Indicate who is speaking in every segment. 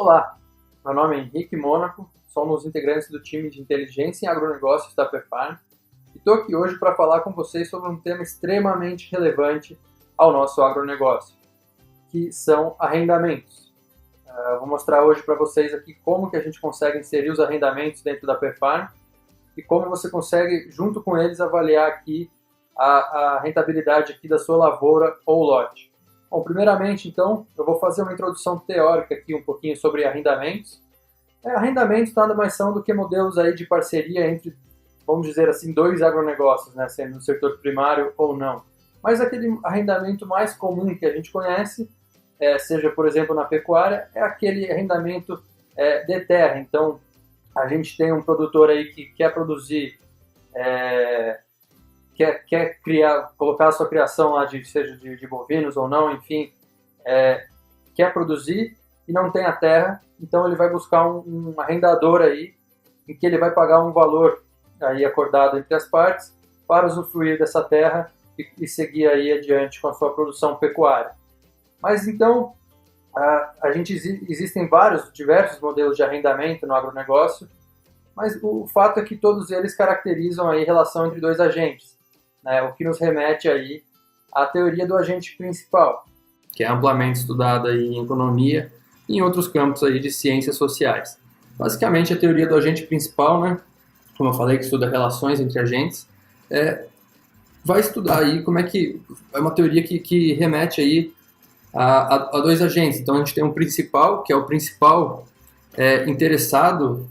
Speaker 1: Olá, meu nome é Henrique Mônaco, sou um dos integrantes do time de inteligência em agronegócios da PEFARM e estou aqui hoje para falar com vocês sobre um tema extremamente relevante ao nosso agronegócio, que são arrendamentos. Vou mostrar hoje para vocês aqui como que a gente consegue inserir os arrendamentos dentro da PEFARM e como você consegue, junto com eles, avaliar aqui a rentabilidade aqui da sua lavoura ou lote. Bom, primeiramente, então, eu vou fazer uma introdução teórica aqui um pouquinho sobre arrendamentos. Arrendamentos nada mais são do que modelos aí de parceria entre, vamos dizer assim, dois agronegócios, né, sendo no setor primário ou não. Mas aquele arrendamento mais comum que a gente conhece, seja, por exemplo, na pecuária, é aquele arrendamento de terra. Então, a gente tem um produtor aí que quer produzir, quer criar, colocar a sua criação lá, seja de bovinos ou não, enfim, quer produzir e não tem a terra, então ele vai buscar um arrendador aí, em que ele vai pagar um valor aí acordado entre as partes para usufruir dessa terra e seguir aí adiante com a sua produção pecuária. Mas então, existem diversos modelos de arrendamento no agronegócio, mas o fato é que todos eles caracterizam aí a relação entre dois agentes, né, o que nos remete aí à teoria do agente principal, que é amplamente estudada aí em economia e em outros campos aí de ciências sociais. Basicamente, a teoria do agente principal, né, como eu falei, que estuda relações entre agentes, vai estudar aí como é que é uma teoria que remete aí a dois agentes. Então, a gente tem um principal, que é o principal interessado.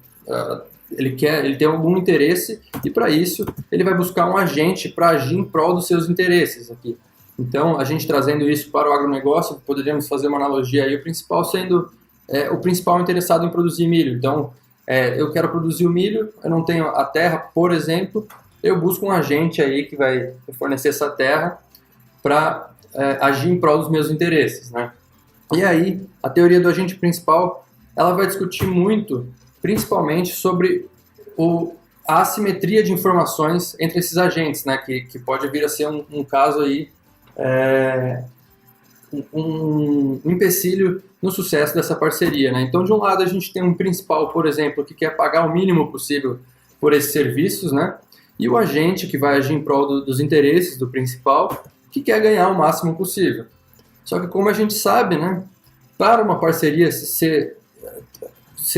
Speaker 1: Ele tem algum interesse e, para isso, ele vai buscar um agente para agir em prol dos seus interesses aqui. Então, a gente trazendo isso para o agronegócio, poderíamos fazer uma analogia aí, o principal sendo o principal interessado em produzir milho. Então, eu quero produzir o milho, eu não tenho a terra, por exemplo, eu busco um agente aí que vai fornecer essa terra para agir em prol dos meus interesses, né? E aí, a teoria do agente principal, ela vai discutir muito, principalmente sobre a assimetria de informações entre esses agentes, né, que pode vir a ser um caso aí, um empecilho no sucesso dessa parceria, né? Então, de um lado, a gente tem um principal, por exemplo, que quer pagar o mínimo possível por esses serviços, né? E o agente que vai agir em prol dos interesses do principal, que quer ganhar o máximo possível. Só que, como a gente sabe, né, para uma parceria ser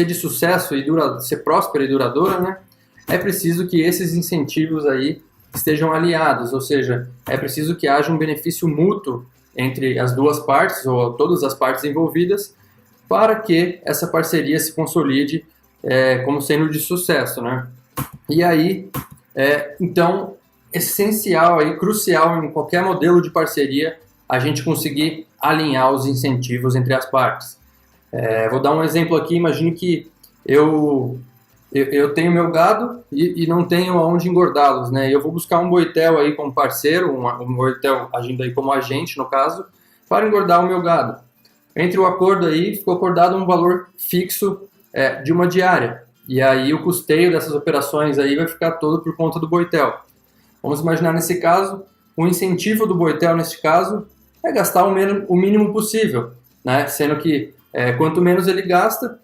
Speaker 1: de sucesso e ser próspera e duradoura, né, é preciso que esses incentivos aí estejam alinhados, ou seja, é preciso que haja um benefício mútuo entre as duas partes, ou todas as partes envolvidas, para que essa parceria se consolide como sendo de sucesso, né? E aí, então, essencial, aí, crucial em qualquer modelo de parceria, a gente conseguir alinhar os incentivos entre as partes. Vou dar um exemplo aqui. Imagine que eu tenho meu gado e não tenho aonde engordá-los, né? Eu vou buscar um boitel aí como parceiro, um boitel agindo aí como agente, no caso, para engordar o meu gado. Entre o acordo aí, ficou acordado um valor fixo de uma diária. E aí o custeio dessas operações aí vai ficar todo por conta do boitel. Vamos imaginar nesse caso, o incentivo do boitel nesse caso é gastar o mínimo possível, né? Sendo que quanto menos ele gasta,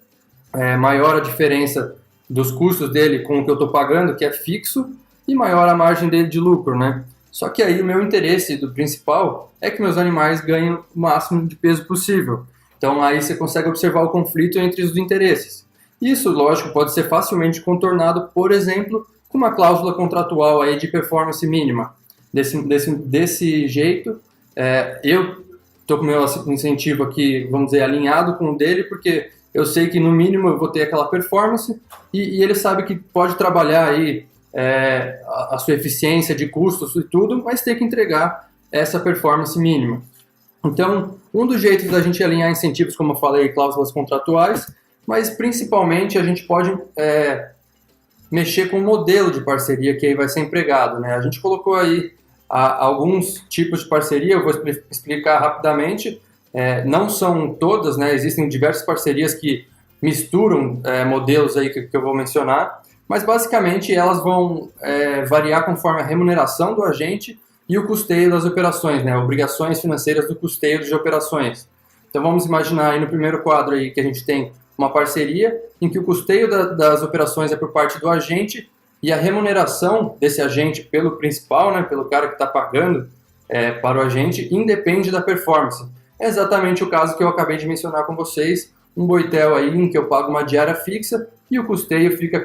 Speaker 1: maior a diferença dos custos dele com o que eu estou pagando, que é fixo, e maior a margem dele de lucro, né? Só que aí o meu interesse do principal é que meus animais ganhem o máximo de peso possível. Então aí você consegue observar o conflito entre os interesses. Isso, lógico, pode ser facilmente contornado, por exemplo, com uma cláusula contratual aí de performance mínima. Desse jeito, eu estou com o meu incentivo aqui, vamos dizer, alinhado com o dele, porque eu sei que no mínimo eu vou ter aquela performance e ele sabe que pode trabalhar aí a sua eficiência de custos e tudo, mas tem que entregar essa performance mínima. Então, um dos jeitos da gente alinhar incentivos, como eu falei, cláusulas contratuais, mas principalmente a gente pode mexer com o modelo de parceria que aí vai ser empregado, né? A gente colocou aí alguns tipos de parceria, eu vou explicar rapidamente. Não são todas, né? Existem diversas parcerias que misturam modelos aí que eu vou mencionar, mas basicamente elas vão variar conforme a remuneração do agente e o custeio das operações, né? Obrigações financeiras do custeio de operações. Então vamos imaginar aí no primeiro quadro aí que a gente tem uma parceria em que o custeio das operações é por parte do agente e a remuneração desse agente pelo principal, né, pelo cara que está pagando para o agente, independe da performance. É exatamente o caso que eu acabei de mencionar com vocês, um boitel aí em que eu pago uma diária fixa e o custeio fica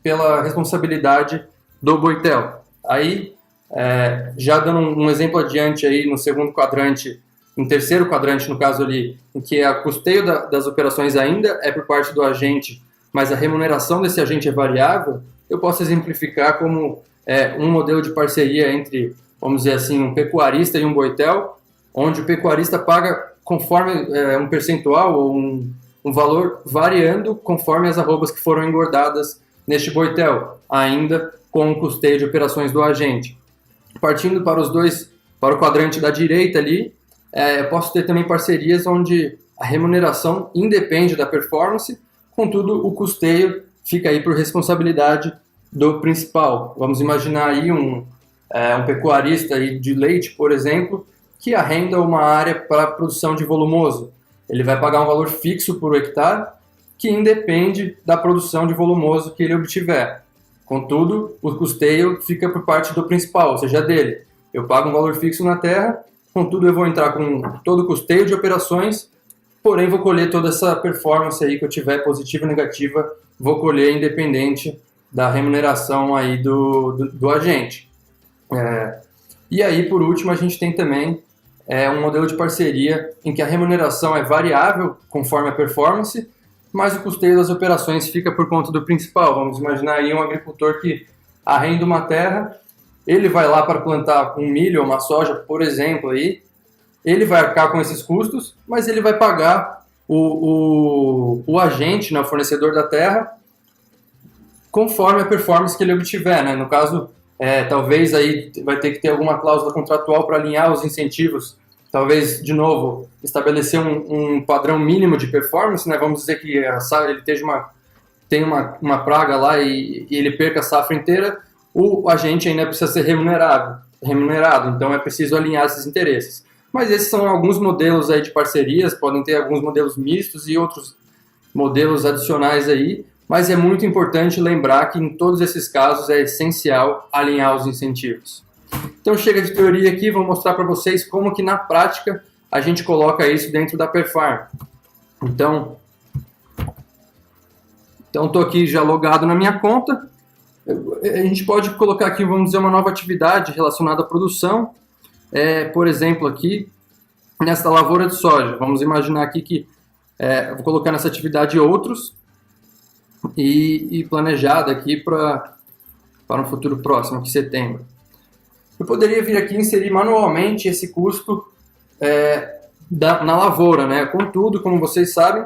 Speaker 1: pela responsabilidade do boitel. Aí, já dando um exemplo adiante aí no segundo quadrante, no terceiro quadrante, no caso ali, em que o custeio das operações ainda é por parte do agente, mas a remuneração desse agente é variável, eu posso exemplificar como um modelo de parceria entre, vamos dizer assim, um pecuarista e um boitel, onde o pecuarista paga conforme um percentual ou um valor variando conforme as arrobas que foram engordadas neste boitel, ainda com o custeio de operações do agente. Partindo para o quadrante da direita ali, eu posso ter também parcerias onde a remuneração independe da performance, contudo o custeio fica aí por responsabilidade do principal. Vamos imaginar aí um pecuarista aí de leite, por exemplo, que arrenda uma área para produção de volumoso. Ele vai pagar um valor fixo por hectare, que independe da produção de volumoso que ele obtiver. Contudo, o custeio fica por parte do principal, ou seja, dele. Eu pago um valor fixo na terra, contudo eu vou entrar com todo o custeio de operações, porém vou colher toda essa performance aí que eu tiver, positiva ou negativa, vou colher independente da remuneração aí do agente. E aí, por último, a gente tem também um modelo de parceria em que a remuneração é variável conforme a performance, mas o custeio das operações fica por conta do principal. Vamos imaginar aí um agricultor que arrenda uma terra, ele vai lá para plantar um milho ou uma soja, por exemplo, aí, ele vai arcar com esses custos, mas ele vai pagar o agente, né, o fornecedor da terra, conforme a performance que ele obtiver, né? No caso, talvez aí vai ter que ter alguma cláusula contratual para alinhar os incentivos, talvez, de novo, estabelecer um padrão mínimo de performance, né? Vamos dizer que ele tem uma praga lá e ele perca a safra inteira, o agente ainda precisa ser remunerado, então é preciso alinhar esses interesses. Mas esses são alguns modelos aí de parcerias, podem ter alguns modelos mistos e outros modelos adicionais aí, mas é muito importante lembrar que em todos esses casos é essencial alinhar os incentivos. Então chega de teoria aqui, vou mostrar para vocês como que na prática a gente coloca isso dentro da Perfarm. Então estou aqui já logado na minha conta. A gente pode colocar aqui, vamos dizer, uma nova atividade relacionada à produção. Por exemplo, aqui nessa lavoura de soja, vamos imaginar aqui que vou colocar nessa atividade outros e planejada aqui para um futuro próximo, aqui setembro. Eu poderia vir aqui e inserir manualmente esse custo na lavoura, né? Contudo, como vocês sabem,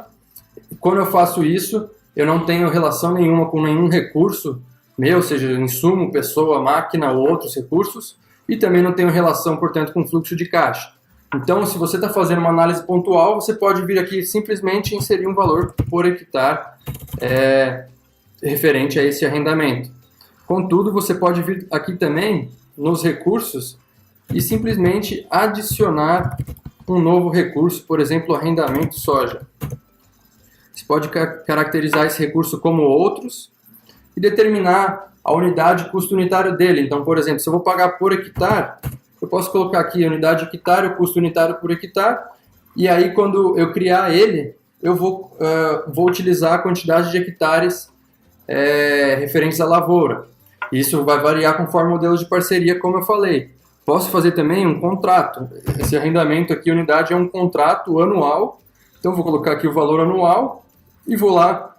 Speaker 1: quando eu faço isso, eu não tenho relação nenhuma com nenhum recurso meu, seja insumo, pessoa, máquina ou outros recursos, e também não tenho relação, portanto, com fluxo de caixa. Então, se você está fazendo uma análise pontual, você pode vir aqui e simplesmente inserir um valor por hectare referente a esse arrendamento. Contudo, você pode vir aqui também nos recursos e simplesmente adicionar um novo recurso, por exemplo, arrendamento soja. Você pode caracterizar esse recurso como outros e determinar a unidade custo unitário dele. Então, por exemplo, se eu vou pagar por hectare, eu posso colocar aqui a unidade hectare, o custo unitário por hectare, e aí quando eu criar ele, eu vou utilizar a quantidade de hectares referentes à lavoura. Isso vai variar conforme o modelo de parceria, como eu falei. Posso fazer também um contrato. Esse arrendamento aqui, unidade, é um contrato anual. Então, vou colocar aqui o valor anual e vou lá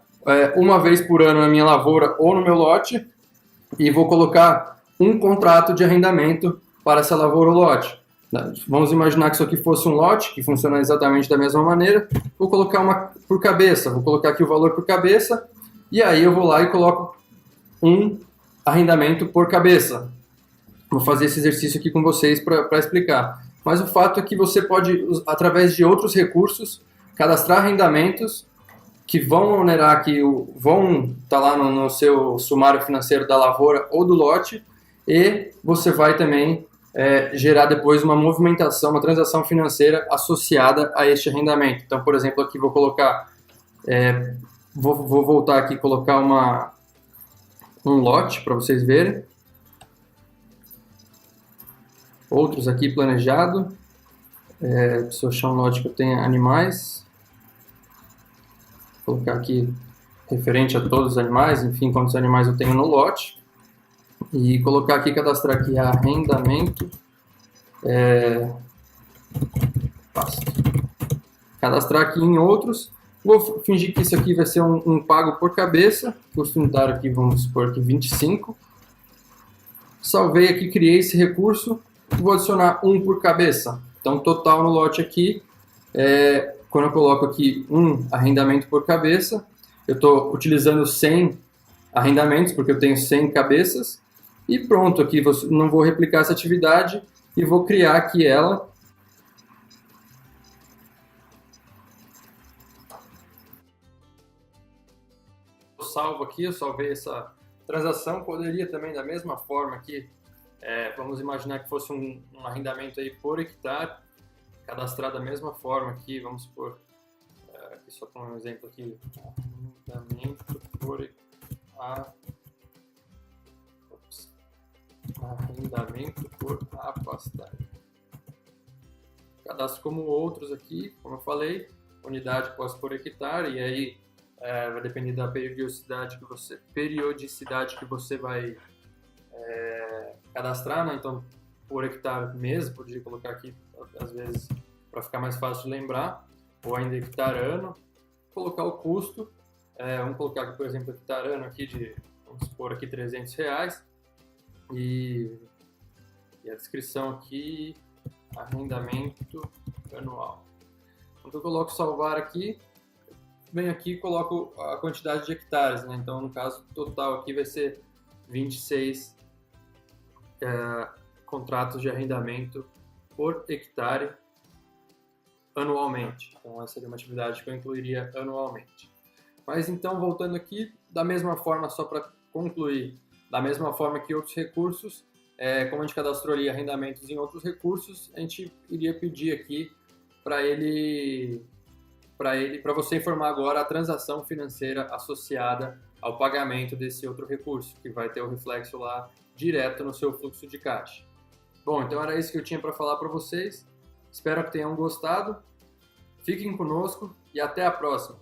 Speaker 1: uma vez por ano na minha lavoura ou no meu lote e vou colocar um contrato de arrendamento para essa lavoura ou lote. Vamos imaginar que isso aqui fosse um lote, que funciona exatamente da mesma maneira. Vou colocar uma por cabeça, vou colocar aqui o valor por cabeça e aí eu vou lá e coloco um arrendamento por cabeça. Vou fazer esse exercício aqui com vocês para explicar. Mas o fato é que você pode, através de outros recursos, cadastrar arrendamentos que vão onerar, que vão estar lá no seu sumário financeiro da lavoura ou do lote, e você vai também gerar depois uma movimentação, uma transação financeira associada a este arrendamento. Então, por exemplo, aqui vou colocar Vou voltar aqui e colocar um lote para vocês verem. Outros aqui planejado. Preciso achar um lote que eu tenha animais. Vou colocar aqui referente a todos os animais, enfim, quantos animais eu tenho no lote. E colocar aqui, cadastrar aqui arrendamento. Cadastrar aqui em outros. Vou fingir que isso aqui vai ser um pago por cabeça. Custo unitário aqui, vamos supor aqui 25. Salvei aqui, criei esse recurso. Vou adicionar 1 por cabeça. Então, total no lote aqui, quando eu coloco aqui 1 arrendamento por cabeça, eu estou utilizando 100 arrendamentos, porque eu tenho 100 cabeças. E pronto, aqui não vou replicar essa atividade e vou criar aqui ela. Eu salvo aqui, eu salvei essa transação. Poderia também, da mesma forma aqui, vamos imaginar que fosse um arrendamento aí por hectare, cadastrar da mesma forma aqui, vamos supor, aqui só para um exemplo aqui, arrendamento por afastagem. Cadastro como outros aqui, como eu falei, unidade posso por hectare, e aí vai depender da periodicidade que você vai cadastrar, né? Então por hectare mesmo, podia colocar aqui às vezes para ficar mais fácil de lembrar, ou ainda hectare ano, colocar o custo, vamos colocar aqui, por exemplo, hectare ano aqui vamos supor aqui R$300, e a descrição aqui, arrendamento anual. Quando eu coloco salvar aqui, venho aqui e coloco a quantidade de hectares, né? Então no caso total aqui vai ser 26 contratos de arrendamento por hectare anualmente. Então essa seria uma atividade que eu incluiria anualmente. Mas então, voltando aqui, da mesma forma, só para concluir, da mesma forma que outros recursos, como a gente cadastrou ali arrendamentos em outros recursos, a gente iria pedir aqui para você informar agora a transação financeira associada ao pagamento desse outro recurso, que vai ter o reflexo lá direto no seu fluxo de caixa. Bom, então era isso que eu tinha para falar para vocês. Espero que tenham gostado. Fiquem conosco e até a próxima.